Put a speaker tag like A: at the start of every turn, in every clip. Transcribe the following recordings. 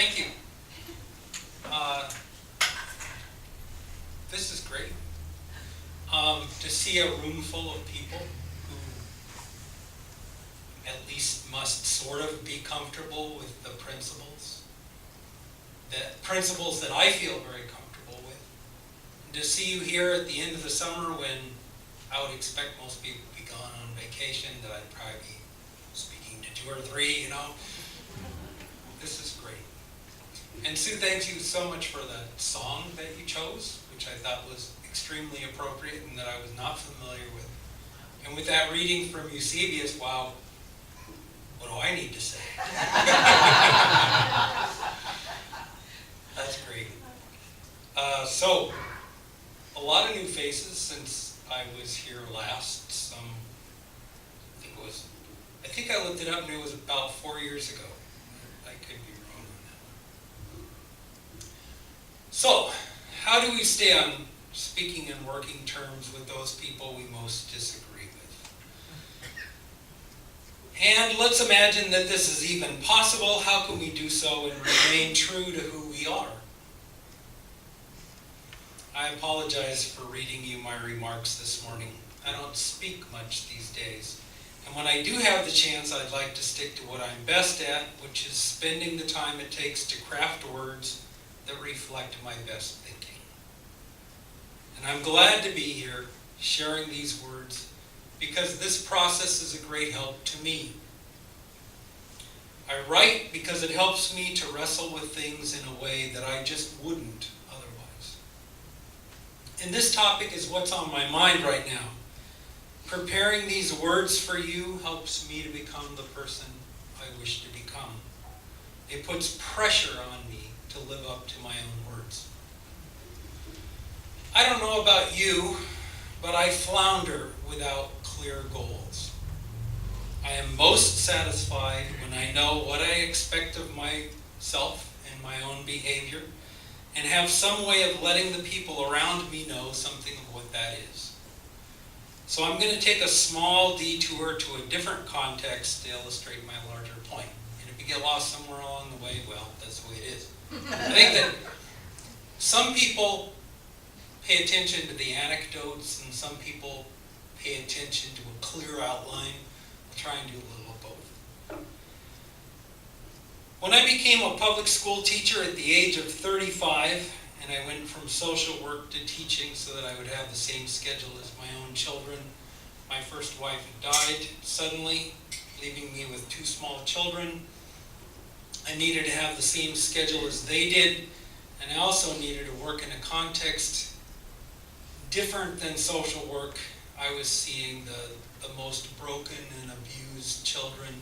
A: thank you. This is great. To see a room full of people who at least must sort of be comfortable with the principles that I feel very comfortable with. And to see you here at the end of the summer when I would expect most people to be gone on vacation, that I'd probably be speaking to 2 or 3, This is great. And Sue, thank you so much for the song that you chose, which I thought was extremely appropriate and that I was not familiar with. And with that reading from Eusebius, wow, what do I need to say? That's great. So, a lot of new faces since I was here last. I think I looked it up and it was about 4 years ago. I could be wrong on that. So, how do we stay on speaking and working terms with those people we most disagree with? And let's imagine that this is even possible. How can we do so and remain true to who we are? I apologize for reading you my remarks this morning. I don't speak much these days. And when I do have the chance, I'd like to stick to what I'm best at, which is spending the time it takes to craft words that reflect my best thinking. And I'm glad to be here sharing these words because this process is a great help to me. I write because it helps me to wrestle with things in a way that I just wouldn't otherwise. And this topic is what's on my mind right now. Preparing these words for you helps me to become the person I wish to become. It puts pressure on me to live up to my own words. I don't know about you, but I flounder without clear goals. I am most satisfied when I know what I expect of myself and my own behavior, and have some way of letting the people around me know something of what that is. So I'm going to take a small detour to a different context to illustrate my larger point. And if you get lost somewhere along the way, well, that's the way it is. I think that some people pay attention to the anecdotes and some people pay attention to a clear outline. I'll try and do a little of both. When I became a public school teacher at the age of 35, and I went from social work to teaching so that I would have the same schedule as my own children, my first wife had died suddenly, leaving me with 2 small children. I needed to have the same schedule as they did, and I also needed to work in a context different than social work. I was seeing the most broken and abused children.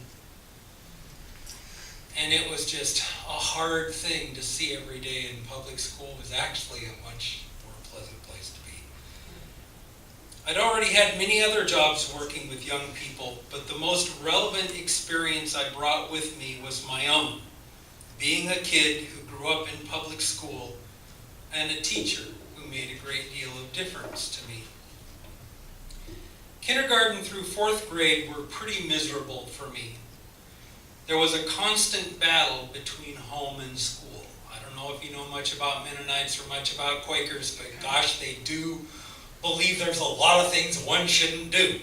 A: And it was just a hard thing to see every day in public school. It was actually a much more pleasant place to be. I'd already had many other jobs working with young people, but the most relevant experience I brought with me was my own. Being a kid who grew up in public school and a teacher who made a great deal of difference to me. Kindergarten through 4th grade were pretty miserable for me. There was a constant battle between home and school. I don't know if you know much about Mennonites or much about Quakers, but gosh, they do believe there's a lot of things one shouldn't do.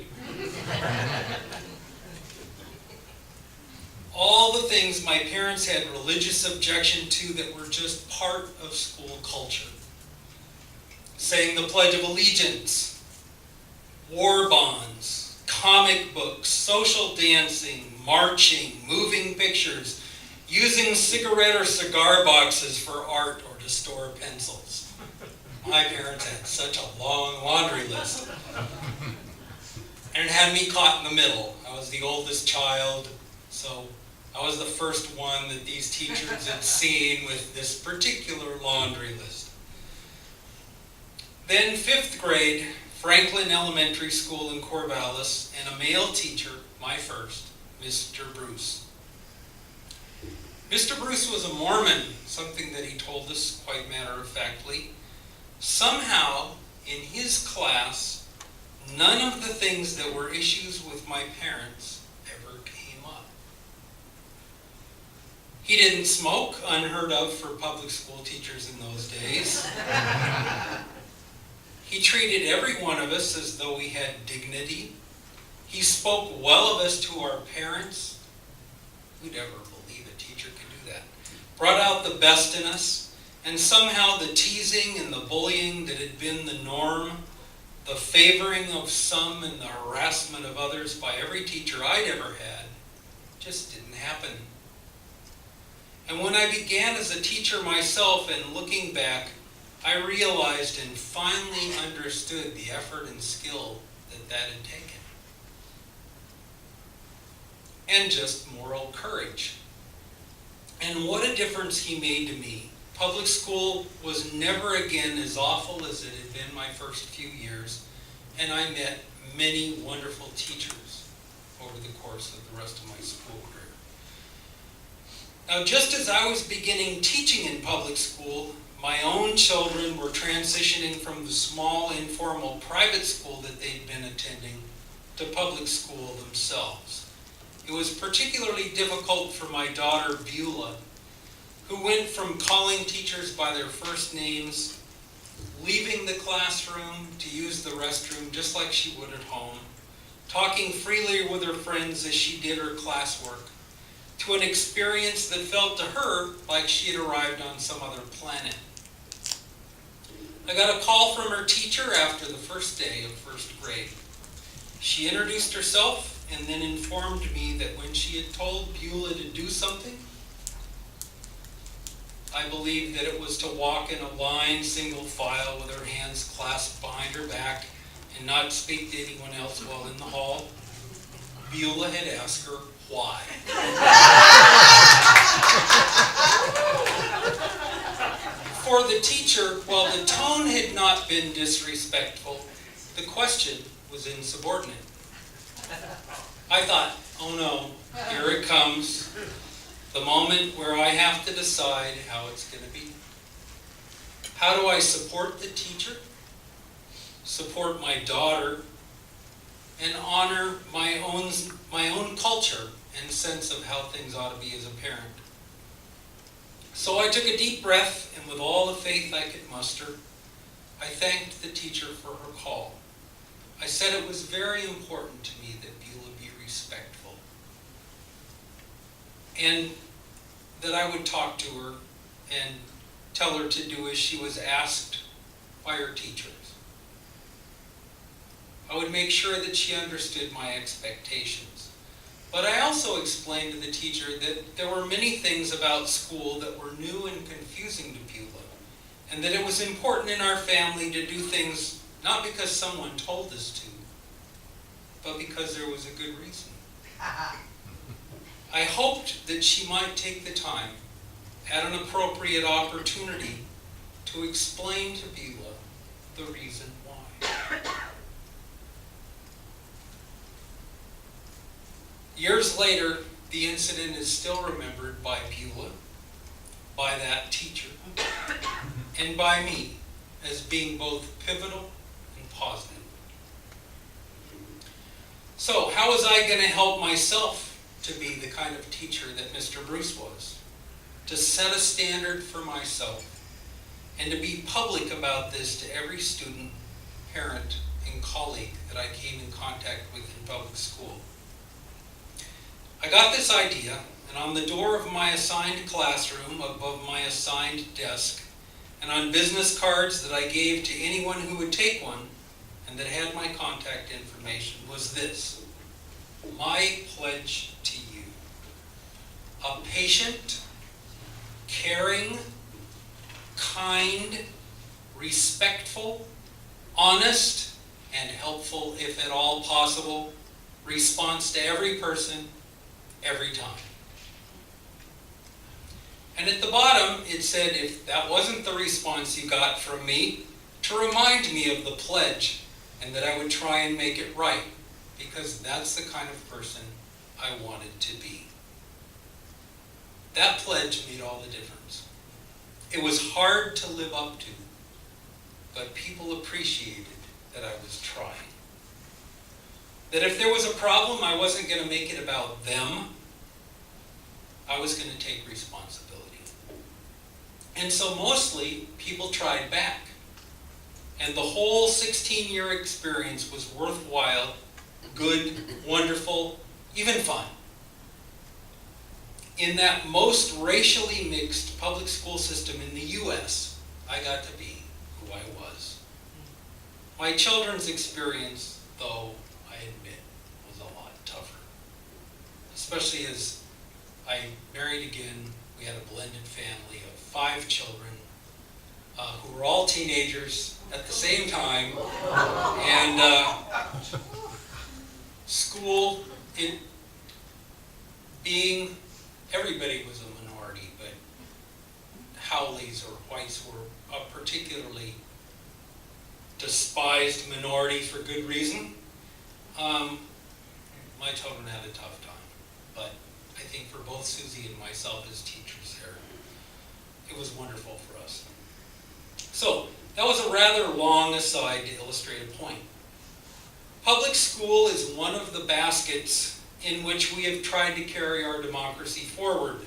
A: All the things my parents had religious objection to that were just part of school culture. Saying the Pledge of Allegiance, war bonds, comic books, social dancing, marching, moving pictures, using cigarette or cigar boxes for art or to store pencils. My parents had such a long laundry list. And it had me caught in the middle. I was the oldest child, so I was the first one that these teachers had seen with this particular laundry list. Then 5th grade, Franklin Elementary School in Corvallis, and a male teacher, my first, Mr. Bruce. Mr. Bruce was a Mormon, something that he told us quite matter-of-factly. Somehow, in his class, none of the things that were issues with my parents ever came up. He didn't smoke, unheard of for public school teachers in those days. He treated every one of us as though we had dignity. He spoke well of us to our parents. Who'd ever believe a teacher could do that? Brought out the best in us, and somehow the teasing and the bullying that had been the norm, the favoring of some and the harassment of others by every teacher I'd ever had, just didn't happen. And when I began as a teacher myself and looking back, I realized and finally understood the effort and skill that had taken. And just moral courage. And what a difference he made to me. Public school was never again as awful as it had been my first few years, and I met many wonderful teachers over the course of the rest of my school career. Now, just as I was beginning teaching in public school, my own children were transitioning from the small, informal private school that they'd been attending to public school themselves. It was particularly difficult for my daughter, Beulah, who went from calling teachers by their first names, leaving the classroom to use the restroom just like she would at home, talking freely with her friends as she did her classwork, to an experience that felt to her like she had arrived on some other planet. I got a call from her teacher after the first day of first grade. She introduced herself and then informed me that when she had told Beulah to do something, I believed that it was to walk in a line, single file, with her hands clasped behind her back and not speak to anyone else while in the hall. Beulah had asked her why. For the teacher, while the tone had not been disrespectful, the question was insubordinate. I thought, oh no, here it comes. The moment where I have to decide how it's going to be. How do I support the teacher, support my daughter, and honor my own culture and sense of how things ought to be as a parent? So I took a deep breath, and with all the faith I could muster, I thanked the teacher for her call. I said it was very important to me that Beulah be respectful, and that I would talk to her and tell her to do as she was asked by her teachers. I would make sure that she understood my expectations. But I also explained to the teacher that there were many things about school that were new and confusing to Beulah, and that it was important in our family to do things not because someone told us to, but because there was a good reason. I hoped that she might take the time, at an appropriate opportunity, to explain to Beulah the reason why. Years later, the incident is still remembered by Beulah, by that teacher, and by me as being both pivotal and positive. So, how was I going to help myself to be the kind of teacher that Mr. Bruce was? To set a standard for myself, and to be public about this to every student, parent, and colleague that I came in contact with in public school. I got this idea, and on the door of my assigned classroom, above my assigned desk, and on business cards that I gave to anyone who would take one, and that had my contact information, was this: my pledge to you. A patient, caring, kind, respectful, honest, and helpful, if at all possible, response to every person, every time. And at the bottom, it said, if that wasn't the response you got from me, to remind me of the pledge, and that I would try and make it right, because that's the kind of person I wanted to be. That pledge made all the difference. It was hard to live up to, but people appreciated that I was trying. That if there was a problem, I wasn't going to make it about them, I was going to take responsibility. And so mostly, people tried back. And the whole 16-year experience was worthwhile, good, wonderful, even fun. In that most racially mixed public school system in the U.S., I got to be who I was. My children's experience, though, I admit, was a lot tougher. Especially as I married again. We had a blended family of 5 children who were all teenagers at the same time. And school, everybody was a minority, but Howleys or whites were a particularly despised minority for good reason. My children had a tough time, but I think for both Susie and myself as teachers there, it was wonderful for us. So, that was a rather long aside to illustrate a point. Public school is one of the baskets in which we have tried to carry our democracy forward.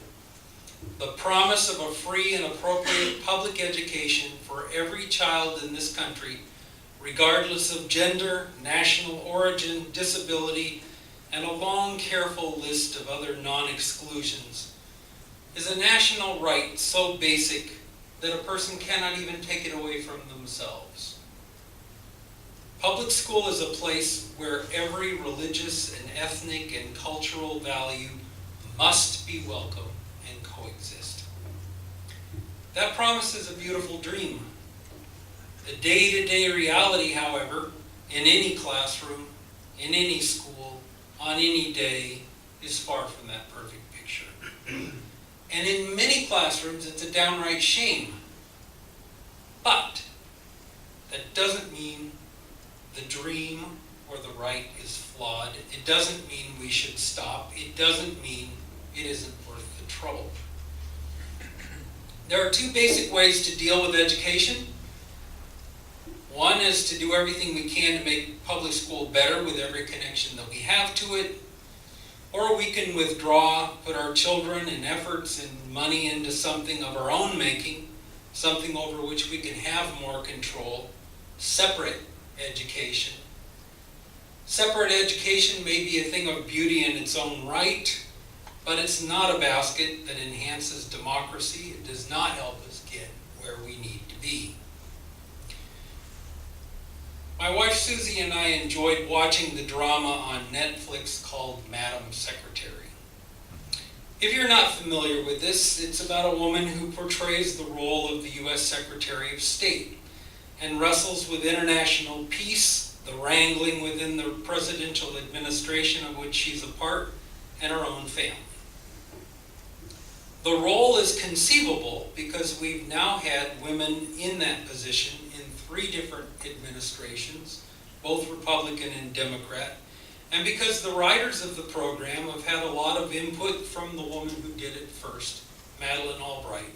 A: The promise of a free and appropriate public education for every child in this country, regardless of gender, national origin, disability, and a long, careful list of other non-exclusions, is a national right so basic that a person cannot even take it away from themselves. Public school is a place where every religious and ethnic and cultural value must be welcome and coexist. That promise is a beautiful dream. The day-to-day reality, however, in any classroom, in any school, on any day, is far from that perfect picture. And in many classrooms, it's a downright shame. But that doesn't mean the dream or the right is flawed. It doesn't mean we should stop. It doesn't mean it isn't worth the trouble. There are 2 basic ways to deal with education. One is to do everything we can to make public school better with every connection that we have to it. Or we can withdraw, put our children and efforts and money into something of our own making, something over which we can have more control, separate education. Separate education may be a thing of beauty in its own right, but it's not a basket that enhances democracy. It does not help us get where we need to be. My wife Susie and I enjoyed watching the drama on Netflix called Madam Secretary. If you're not familiar with this, it's about a woman who portrays the role of the U.S. Secretary of State and wrestles with international peace, the wrangling within the presidential administration of which she's a part, and her own family. The role is conceivable because we've now had women in that position in 3 different administrations, both Republican and Democrat, and because the writers of the program have had a lot of input from the woman who did it first, Madeleine Albright.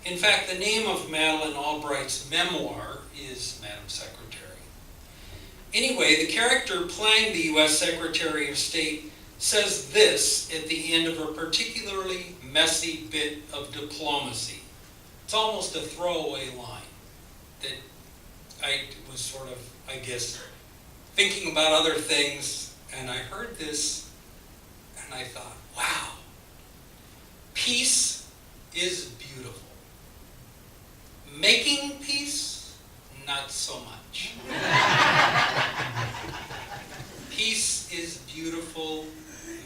A: In fact, the name of Madeleine Albright's memoir is Madam Secretary. Anyway, the character playing the U.S. Secretary of State says this at the end of a particularly messy bit of diplomacy. It's almost a throwaway line that I was sort of, I guess, thinking about other things, and I heard this, and I thought, wow, peace is beautiful. Making peace, not so much. Peace is beautiful,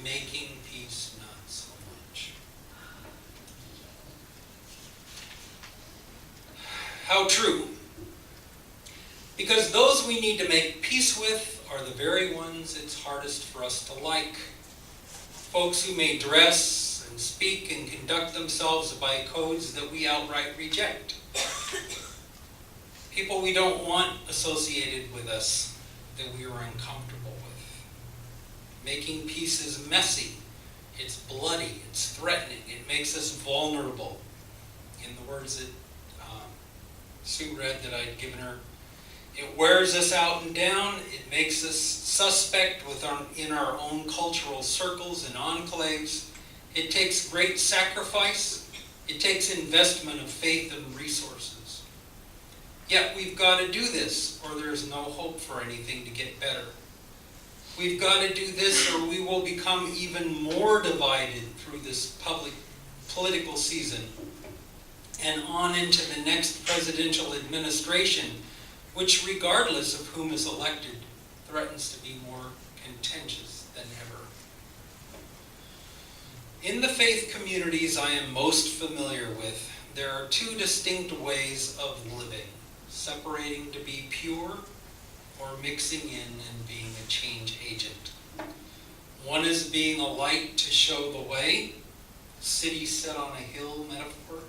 A: making peace, not so much. How true? Because those we need to make peace with are the very ones it's hardest for us to like. Folks who may dress and speak and conduct themselves by codes that we outright reject. People we don't want associated with us that we are uncomfortable with. Making peace is messy. It's bloody. It's threatening. It makes us vulnerable. In the words that Sue read that I'd given her, it wears us out and down. It makes us suspect in our own cultural circles and enclaves. It takes great sacrifice. It takes investment of faith and resources. Yet we've got to do this, or there's no hope for anything to get better. We've got to do this, or we will become even more divided through this political season and on into the next presidential administration, which, regardless of whom is elected, threatens to be more contentious than ever. In the faith communities I am most familiar with, there are two distinct ways of living: separating to be pure, or mixing in and being a change agent. One is being a light to show the way, city set on a hill metaphor.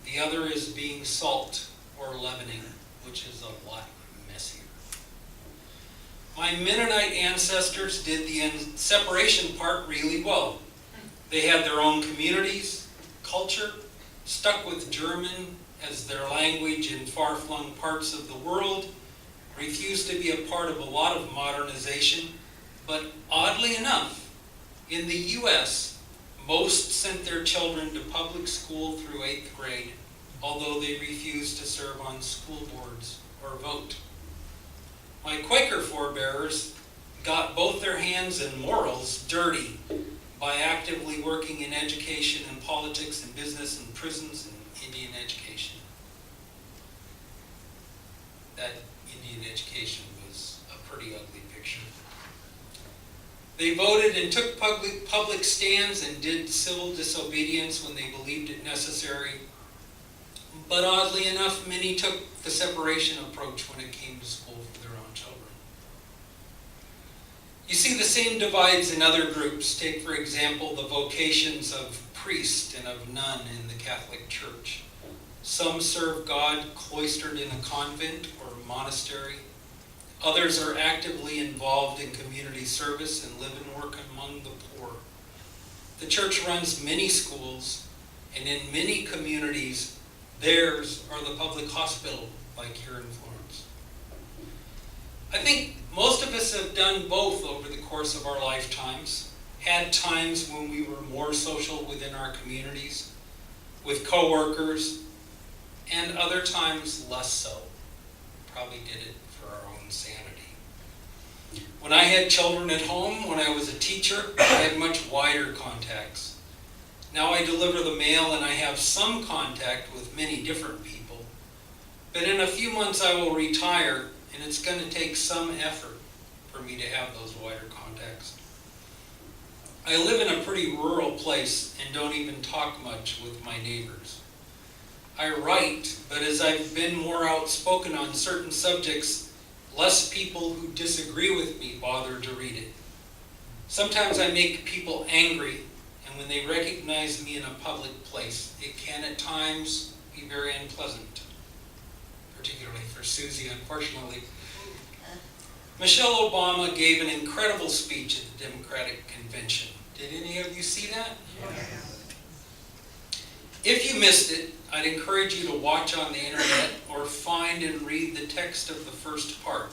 A: The other is being salt or leavening, which is a lot messier. My Mennonite ancestors did the separation part really well. They had their own communities, culture, stuck with German as their language in far-flung parts of the world, refused to be a part of a lot of modernization, but oddly enough, in the U.S., most sent their children to public school through 8th grade, although they refused to serve on school boards or vote. My Quaker forebears got both their hands and morals dirty by actively working in education and politics and business and prisons and Indian education. That Indian education was a pretty ugly picture. They voted and took public stands and did civil disobedience when they believed it necessary. But oddly enough, many took the separation approach when it came to school for their own children. You see the same divides in other groups. Take, for example, the vocations of priest and of nun in the Catholic Church. Some serve God cloistered in a convent or monastery. Others are actively involved in community service and live and work among the poor. The church runs many schools, and in many communities, theirs are the public hospital, like here in Florence. I think most of us have done both over the course of our lifetimes. Had times when we were more social within our communities, with coworkers, and other times less so. Probably did it for our own sanity. When I had children at home, when I was a teacher, I had much wider contacts. Now I deliver the mail and I have some contact with many different people. But in a few months I will retire, and it's going to take some effort for me to have those wider contacts. I live in a pretty rural place and don't even talk much with my neighbors. I write, but as I've been more outspoken on certain subjects, less people who disagree with me bother to read it. Sometimes I make people angry, and when they recognize me in a public place, it can at times be very unpleasant, particularly for Susie, unfortunately. Michelle Obama gave an incredible speech at the Democratic Convention. Did any of you see that?
B: Yes.
A: If you missed it, I'd encourage you to watch on the internet or find and read the text of the first part,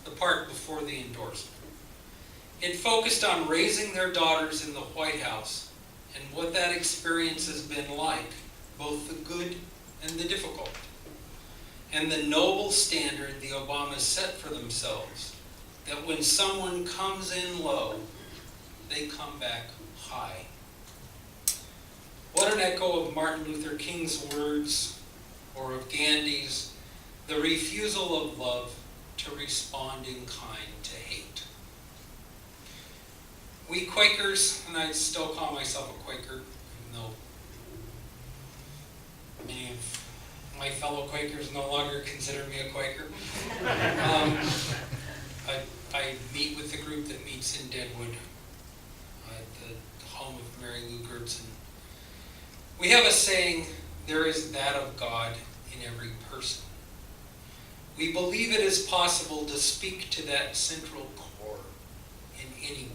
A: the part before the endorsement. It focused on raising their daughters in the White House and what that experience has been like, both the good and the difficult, and the noble standard the Obamas set for themselves, that when someone comes in low, they come back high. What an echo of Martin Luther King's words, or of Gandhi's, the refusal of love to respond in kind to hate. We Quakers, and I still call myself a Quaker, even though many of my fellow Quakers no longer consider me a Quaker. I meet with the group that meets in Deadwood, at the home of Mary Lou Gertzen. We have a saying, there is that of God in every person. We believe it is possible to speak to that central core in anyone.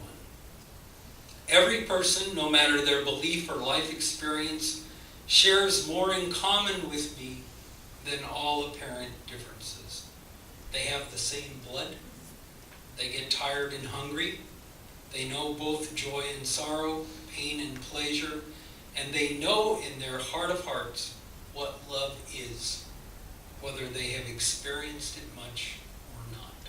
A: Every person, no matter their belief or life experience, shares more in common with me than all apparent differences. They have the same blood. They get tired and hungry. They know both joy and sorrow. pain and pleasure, and they know in their heart of hearts what love is, whether they have experienced it much or not.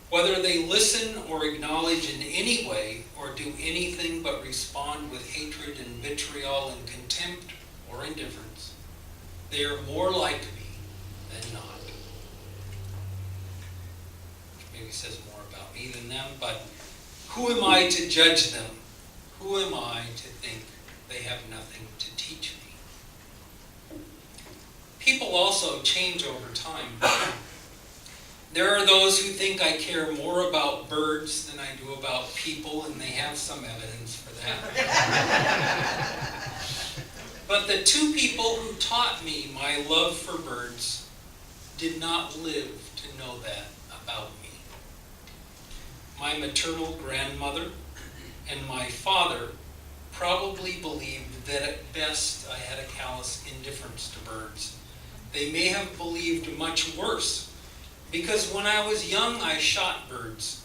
A: Whether they listen or acknowledge in any way or do anything but respond with hatred and vitriol and contempt or indifference, they are more like me than not. Which maybe says more about me than them, but who am I to judge them? Who am I to think they have nothing to teach me? People also change over time. There are those who think I care more about birds than I do about people, and they have some evidence for that. But the two people who taught me my love for birds did not live to know that about me. My maternal grandmother and my father probably believed that at best I had a callous indifference to birds. They may have believed much worse, because when I was young I shot birds,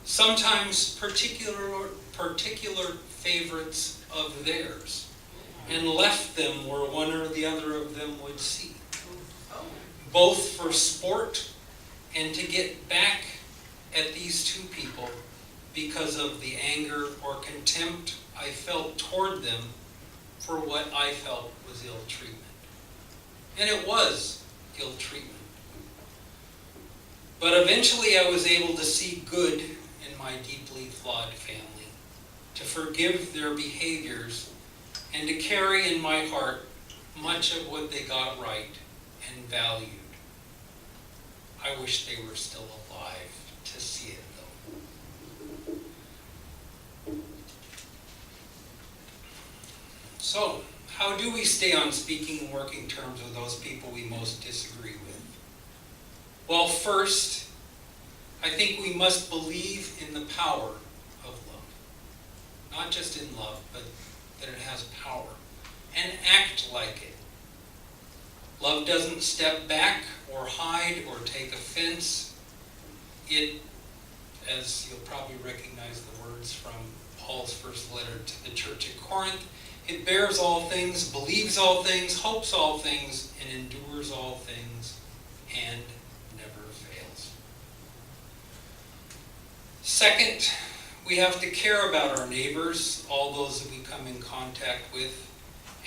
A: sometimes particular favorites of theirs, and left them where one or the other of them would see, both for sport and to get back at these two people because of the anger or contempt I felt toward them for what I felt was ill treatment. And it was ill treatment. But eventually I was able to see good in my deeply flawed family, to forgive their behaviors, and to carry in my heart much of what they got right and valued. I wish they were still alive to see it, though. So, how do we stay on speaking and working terms with those people we most disagree with? Well, first, I think we must believe in the power of love. Not just in love, but that it has power. And act like it. Love doesn't step back or hide or take offense. It, as you'll probably recognize the words from Paul's first letter to the church at Corinth, it bears all things, believes all things, hopes all things, and endures all things, and never fails. Second, we have to care about our neighbors, all those that we come in contact with,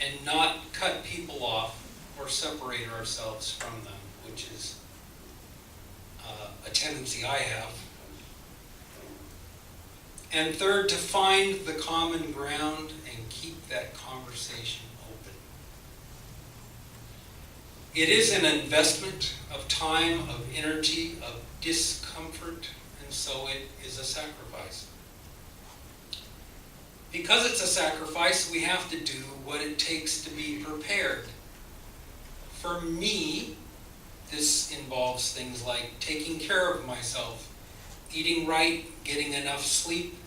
A: and not cut people off or separate ourselves from them, which is a tendency I have. And third, to find the common ground and keep that conversation open. It is an investment of time, of energy, of discomfort, and so it is a sacrifice. Because it's a sacrifice, we have to do what it takes to be prepared. For me, this involves things like taking care of myself, eating right, getting enough sleep,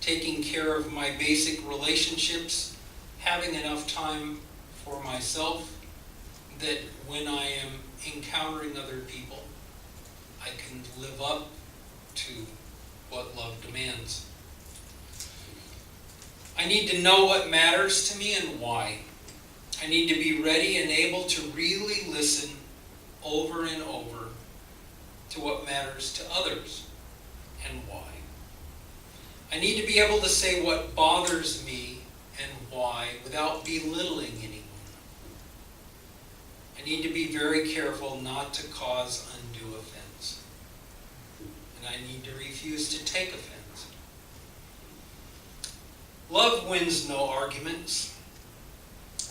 A: taking care of my basic relationships, having enough time for myself, that when I am encountering other people, I can live up to what love demands. I need to know what matters to me and why. I need to be ready and able to really listen over and over to what matters to others and why. I need to be able to say what bothers me and why without belittling anyone. I need to be very careful not to cause undue offense. And I need to refuse to take offense. Love wins no arguments.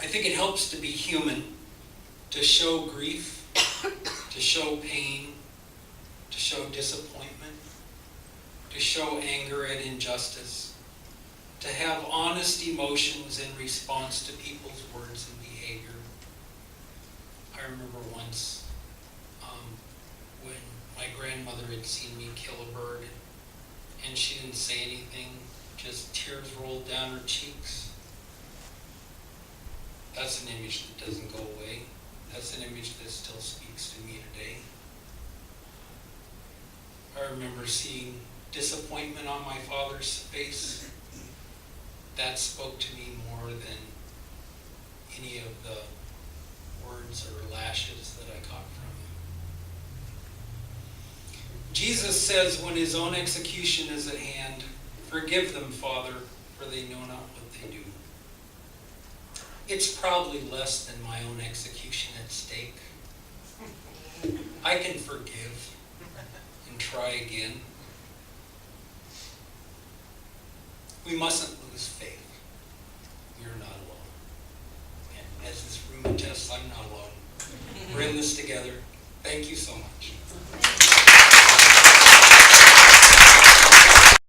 A: I think it helps to be human, to show grief, to show pain, to show disappointment, to show anger at injustice, to have honest emotions in response to people's words and behavior. I remember once when my grandmother had seen me kill a bird, and she didn't say anything, just tears rolled down her cheeks. That's an image that doesn't go away. That's an image that still speaks to me today. I remember seeing disappointment on my father's face, that spoke to me more than any of the words or lashes that I caught from him. Jesus says when his own execution is at hand, "Forgive them, Father, for they know not what they do." It's probably less than my own execution at stake. I can forgive and try again. We mustn't lose faith. We are not alone. And as this room attests, I'm not alone. We're in this together. Thank you so much.